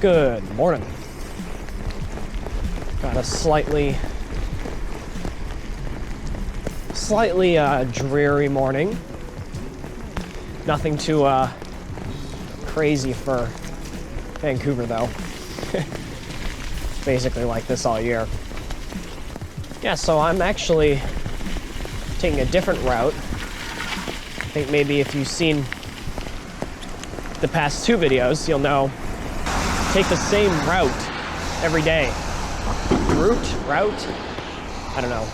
Good morning. Got a slightly dreary morning. Nothing too crazy for Vancouver though. Basically like this all year. Yeah, so I'm actually taking a different route. I think maybe if you've seen the past two videos, you'll know take the same route every day. Route? I don't know.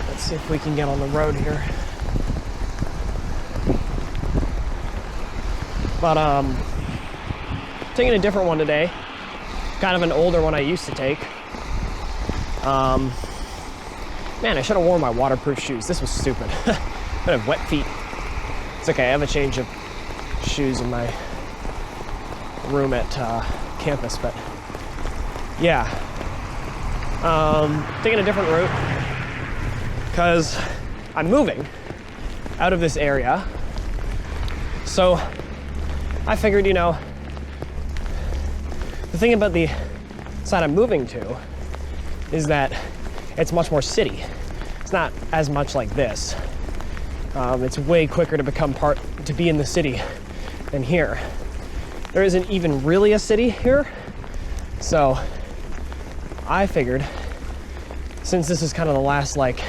Let's see if we can get on the road here. But taking a different one today. Kind of an older one I used to take. Man, I should have worn my waterproof shoes. This was stupid. I have wet feet. It's okay, I have a change of shoes in my room at campus, but yeah. Taking a different route because I'm moving out of this area. So I figured, you know, the thing about the side I'm moving to is that it's much more city. It's not as much like this. It's way quicker to to be in the city than here. There isn't even really a city here. So I figured, since this is kind of the last like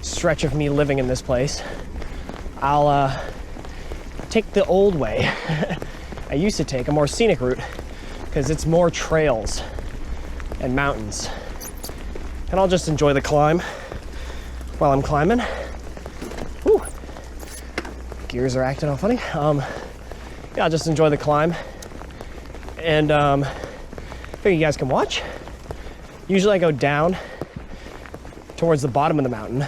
stretch of me living in this place, I'll take the old way. I used to take a more scenic route because it's more trails and mountains. And I'll just enjoy the climb while I'm climbing. Whew. Gears are acting all funny. Yeah, I'll just enjoy the climb. And figure you guys can watch. Usually I go down towards the bottom of the mountain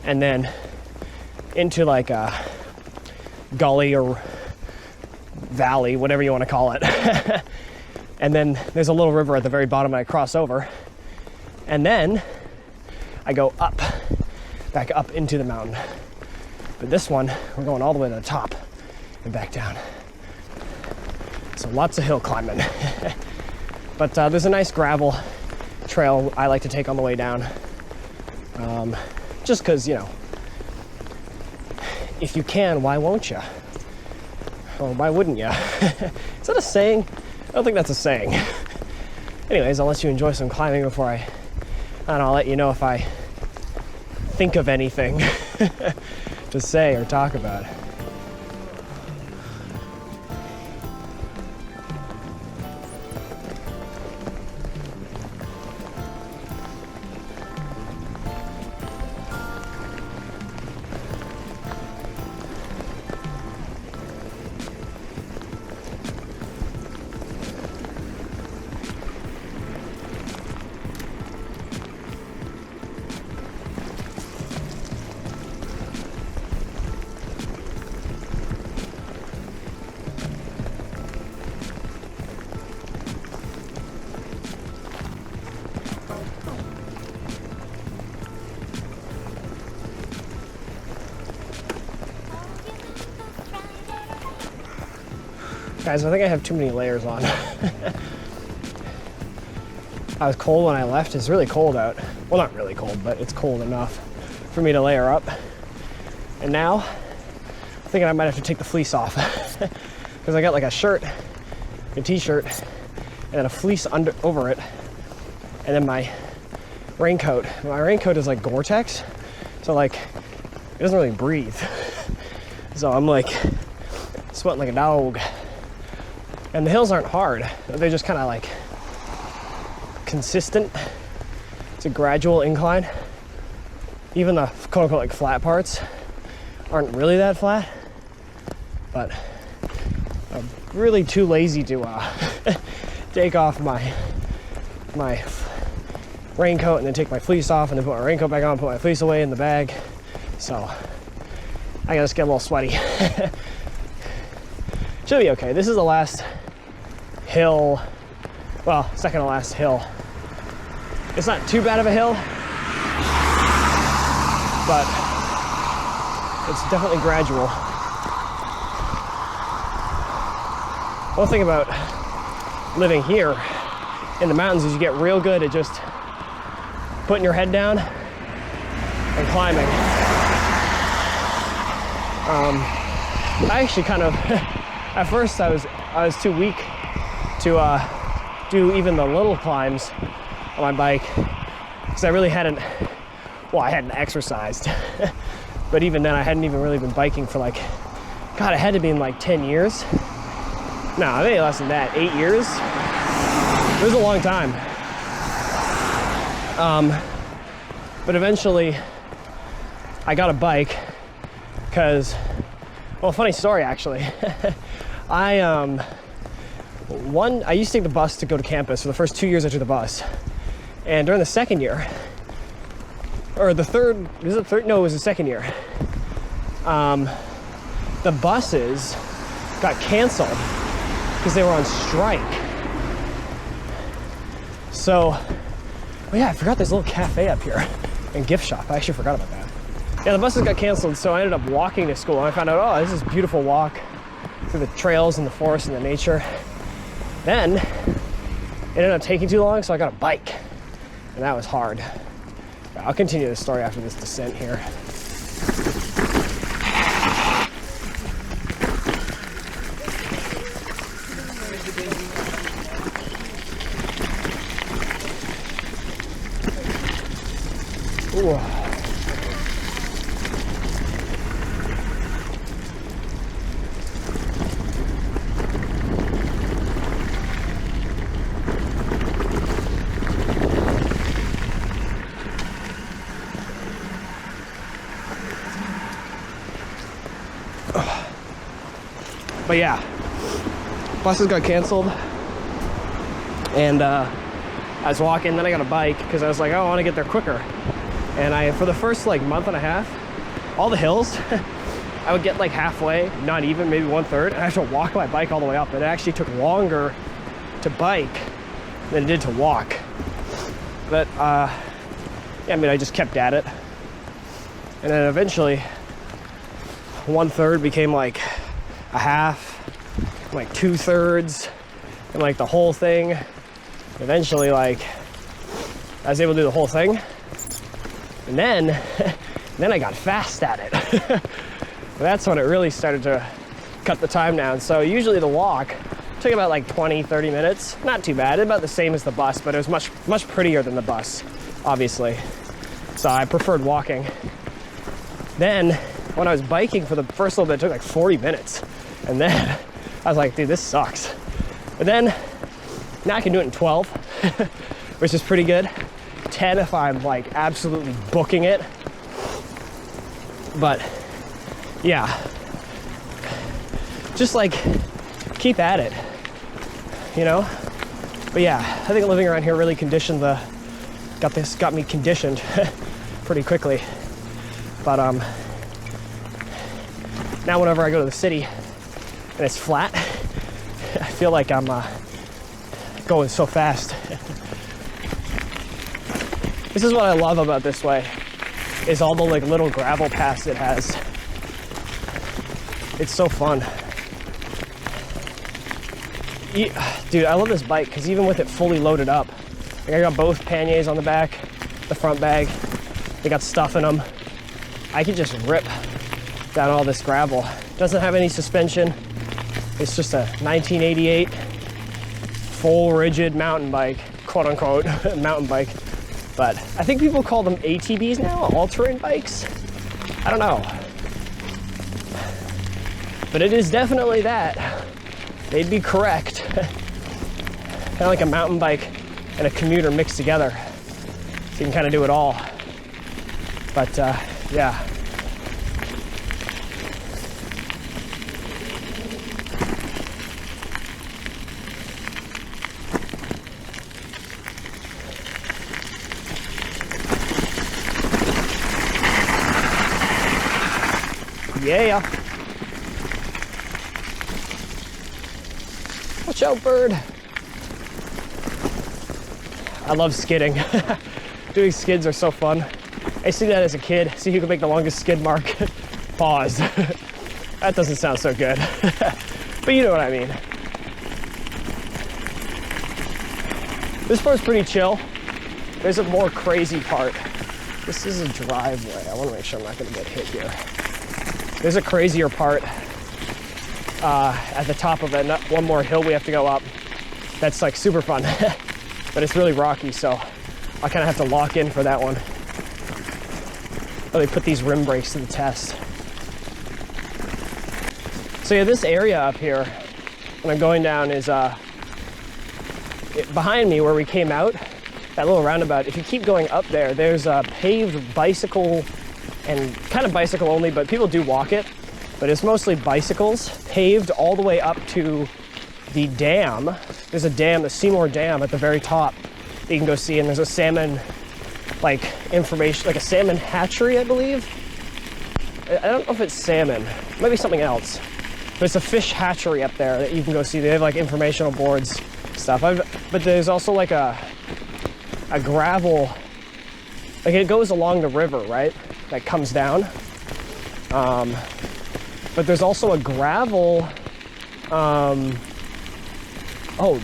and then into like a gully or valley, whatever you want to call it. And then there's a little river at the very bottom and I cross over. And then I go up, back up into the mountain. But this one, we're going all the way to the top and back down. So lots of hill climbing. But there's a nice gravel trail I like to take on the way down. Just because, you know, if you can, why won't you? Or why wouldn't you? Is that a saying? I don't think that's a saying. Anyways, I'll let you enjoy some climbing before and I'll let you know if I think of anything to say or talk about. Guys, I think I have too many layers on. I was cold when I left. It's really cold out. Well, not really cold, but it's cold enough for me to layer up. And now, I'm thinking I might have to take the fleece off because I got like a shirt, a t-shirt, and then a fleece over it, and then my raincoat. My raincoat is like Gore-Tex, so like it doesn't really breathe. So I'm like sweating like a dog. And the hills aren't hard. They're just kind of like consistent. It's a gradual incline. Even the quote unquote like flat parts aren't really that flat. But I'm really too lazy to take off my raincoat and then take my fleece off and then put my raincoat back on, put my fleece away in the bag. So I gotta just get a little sweaty. Should be okay. This is the last hill, well, second to last hill. It's not too bad of a hill, but it's definitely gradual. One thing about living here in the mountains is you get real good at just putting your head down and climbing. I actually kind of, at first I was too weak to do even the little climbs on my bike because I really hadn't, well, I hadn't exercised. But even then I hadn't even really been biking for like, God, it had to be in like 10 years. No, maybe less than that, 8 years. It was a long time. But eventually I got a bike because, well, funny story actually. I used to take the bus to go to campus for the first 2 years I took the bus. And during the second year, or the third, is it third? No, it was the second year. The buses got canceled because they were on strike. So, oh yeah, I forgot there's a little cafe up here and gift shop. I actually forgot about that. Yeah, the buses got canceled, so I ended up walking to school. And I found out, oh, this is a beautiful walk through the trails and the forest and the nature. Then, it ended up taking too long, so I got a bike. And that was hard. I'll continue the story after this descent here. Ooh. But yeah, buses got canceled, and I was walking, then I got a bike because I was like, oh, I want to get there quicker. And for the first like month and a half, all the hills, I would get like halfway, not even, maybe 1/3, and I have to walk my bike all the way up. It actually took longer to bike than it did to walk. But yeah, I mean, I just kept at it. And then eventually 1/3 became like a half, like 2/3, and like the whole thing. Eventually, like, I was able to do the whole thing. And then I got fast at it. That's when it really started to cut the time down. So usually the walk took about like 20-30 minutes. Not too bad, about the same as the bus, but it was much prettier than the bus, obviously. So I preferred walking. Then when I was biking for the first little bit, it took like 40 minutes. And then I was like, dude, this sucks. But then now I can do it in 12, which is pretty good. 10 if I'm like absolutely booking it. But yeah, just like keep at it, you know? But yeah, I think living around here really conditioned got me conditioned pretty quickly. But now whenever I go to the city and it's flat, I feel like I'm going so fast. This is what I love about this way, is all the like little gravel paths it has. It's so fun. Dude, I love this bike because even with it fully loaded up, like I got both panniers on the back, the front bag, they got stuff in them. I could just rip down all this gravel. Doesn't have any suspension. It's just a 1988 full rigid mountain bike, quote unquote, mountain bike. But I think people call them ATBs now, all-terrain bikes. I don't know. But it is definitely that. They'd be correct. Kind of like a mountain bike and a commuter mixed together. So you can kind of do it all. But yeah. Yeah. Watch out, bird. I love skidding. Doing skids are so fun. I used to do that as a kid. See who can make the longest skid mark. Pause. That doesn't sound so good. But you know what I mean. This part's pretty chill. There's a more crazy part. This is a driveway. I want to make sure I'm not going to get hit here. There's a crazier part at the top of it. One more hill we have to go up. That's like super fun, but it's really rocky, so I kind of have to lock in for that one. Really put these rim brakes to the test. So yeah, this area up here, when I'm going down, is behind me where we came out, that little roundabout. If you keep going up there, there's a paved bicycle, and kind of bicycle only, but people do walk it. But it's mostly bicycles, paved all the way up to the dam. There's a dam, the Seymour Dam at the very top that you can go see, and there's a salmon, like information, like a salmon hatchery, I believe. I don't know if it's salmon, it might be something else. But it's a fish hatchery up there that you can go see. They have like informational boards, stuff. But there's also like a gravel, like it goes along the river, right? That comes down. But there's also a gravel, oh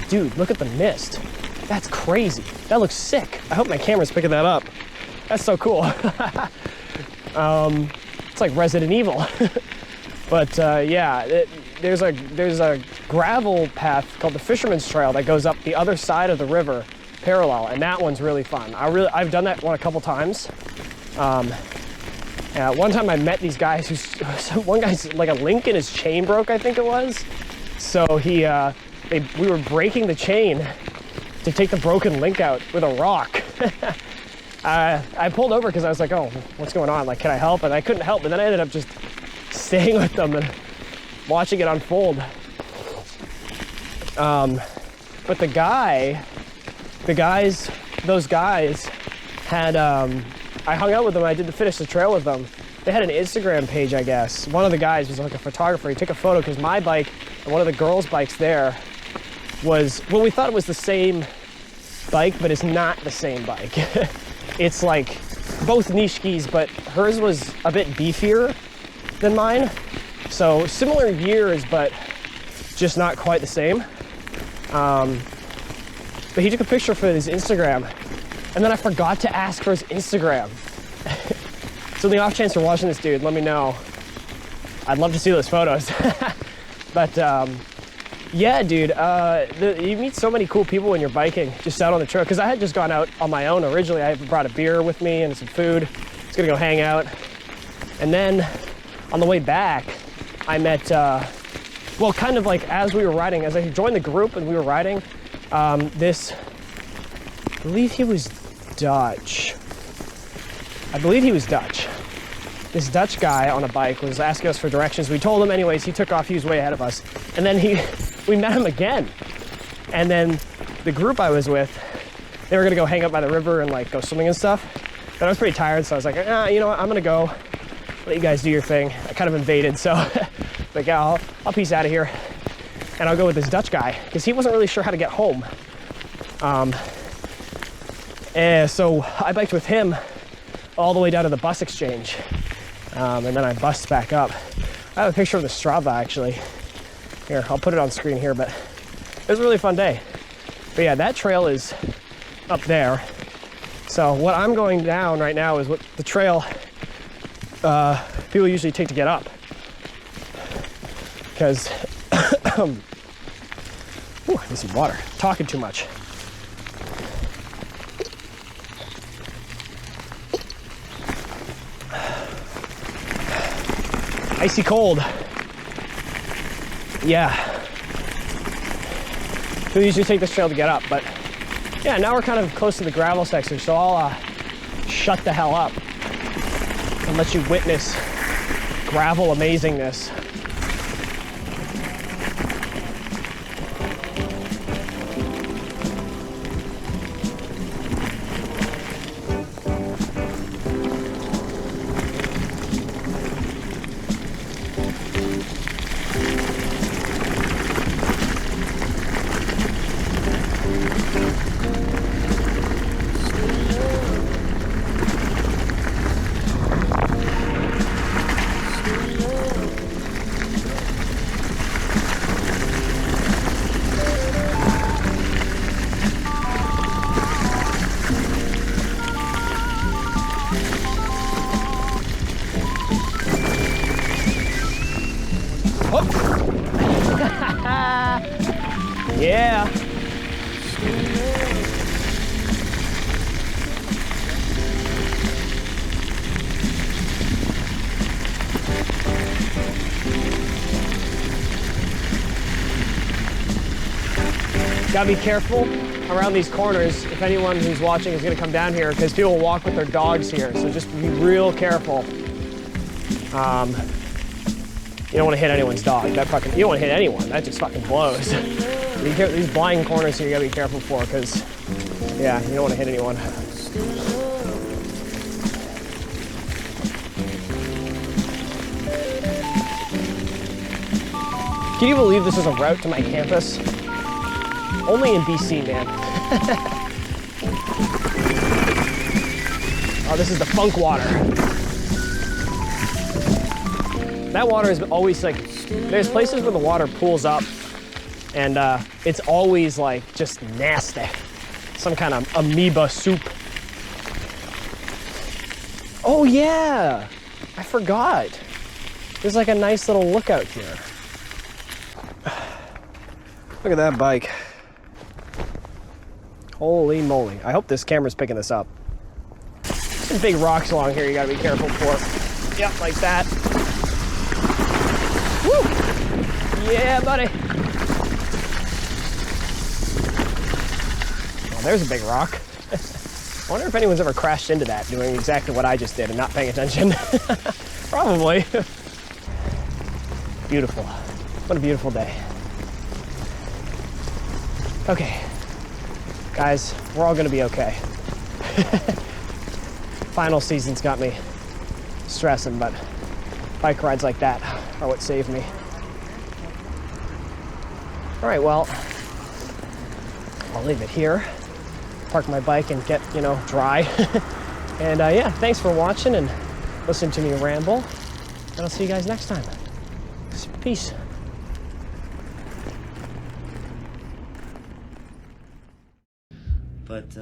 dude, look at the mist. That's crazy. That looks sick. I hope my camera's picking that up. That's so cool. It's like Resident Evil. But yeah, there's a gravel path called the Fisherman's Trail that goes up the other side of the river parallel, and that one's really fun. I've done that one a couple times. One time I met these guys one guy's like a link in his chain broke, I think it was. So we were breaking the chain to take the broken link out with a rock. I pulled over because I was like, oh, what's going on? Like, can I help? And I couldn't help, but then I ended up just staying with them and watching it unfold. But those guys had, I hung out with them. I did finish the trail with them. They had an Instagram page, I guess. One of the guys was like a photographer. He took a photo because my bike and one of the girls' bikes there was, well, we thought it was the same bike, but it's not the same bike. It's like both niche skis, but hers was a bit beefier than mine. So similar years, but just not quite the same. But he took a picture for his Instagram, and then I forgot to ask for his Instagram. So the off chance you're watching this, dude, let me know. I'd love to see those photos. But yeah, dude, you meet so many cool people when you're biking just out on the trail. Because I had just gone out on my own originally. I brought a beer with me and some food. I was gonna go hang out. And then on the way back, I met, well, kind of like as we were riding, as I joined the group and we were riding, this, I believe he was Dutch. This Dutch guy on a bike was asking us for directions. We told him anyways, he took off, he was way ahead of us. And then we met him again. And then the group I was with, they were gonna go hang out by the river and like go swimming and stuff. But I was pretty tired, so I was like, you know what, I'm gonna go, let you guys do your thing. I kind of invaded, so like, yeah, I'll peace out of here. And I'll go with this Dutch guy, because he wasn't really sure how to get home. And so I biked with him all the way down to the bus exchange. And then I bussed back up. I have a picture of the Strava actually. Here, I'll put it on screen here, but it was a really fun day. But yeah, that trail is up there. So what I'm going down right now is what the trail people usually take to get up. Because, ooh, I need some water. Talking too much. Icy cold. Yeah. People usually take this trail to get up, but yeah, now we're kind of close to the gravel section, so I'll shut the hell up and let you witness gravel amazingness. gotta be careful around these corners if anyone who's watching is gonna come down here, because people walk with their dogs here, so just be real careful. You don't want to hit anyone's dog. You don't want to hit anyone. That just fucking blows. These blind corners here you gotta be careful for, because, yeah, you don't want to hit anyone. Can you believe this is a route to my campus? Only in BC, man. Oh, this is the funk water. That water is always like, there's places where the water pools up and it's always like just nasty. Some kind of amoeba soup. Oh yeah, I forgot. There's like a nice little lookout here. Look at that bike. Holy moly. I hope this camera's picking this up. Some big rocks along here you gotta be careful for. Yep, like that. Woo! Yeah, buddy. Oh, there's a big rock. I wonder if anyone's ever crashed into that doing exactly what I just did and not paying attention. Probably. Beautiful. What a beautiful day. Okay. Guys, we're all gonna be okay. Final season's got me stressing, but bike rides like that are what saved me. All right, well, I'll leave it here, park my bike and get, dry. And yeah, thanks for watching and listening to me ramble. And I'll see you guys next time. Peace. But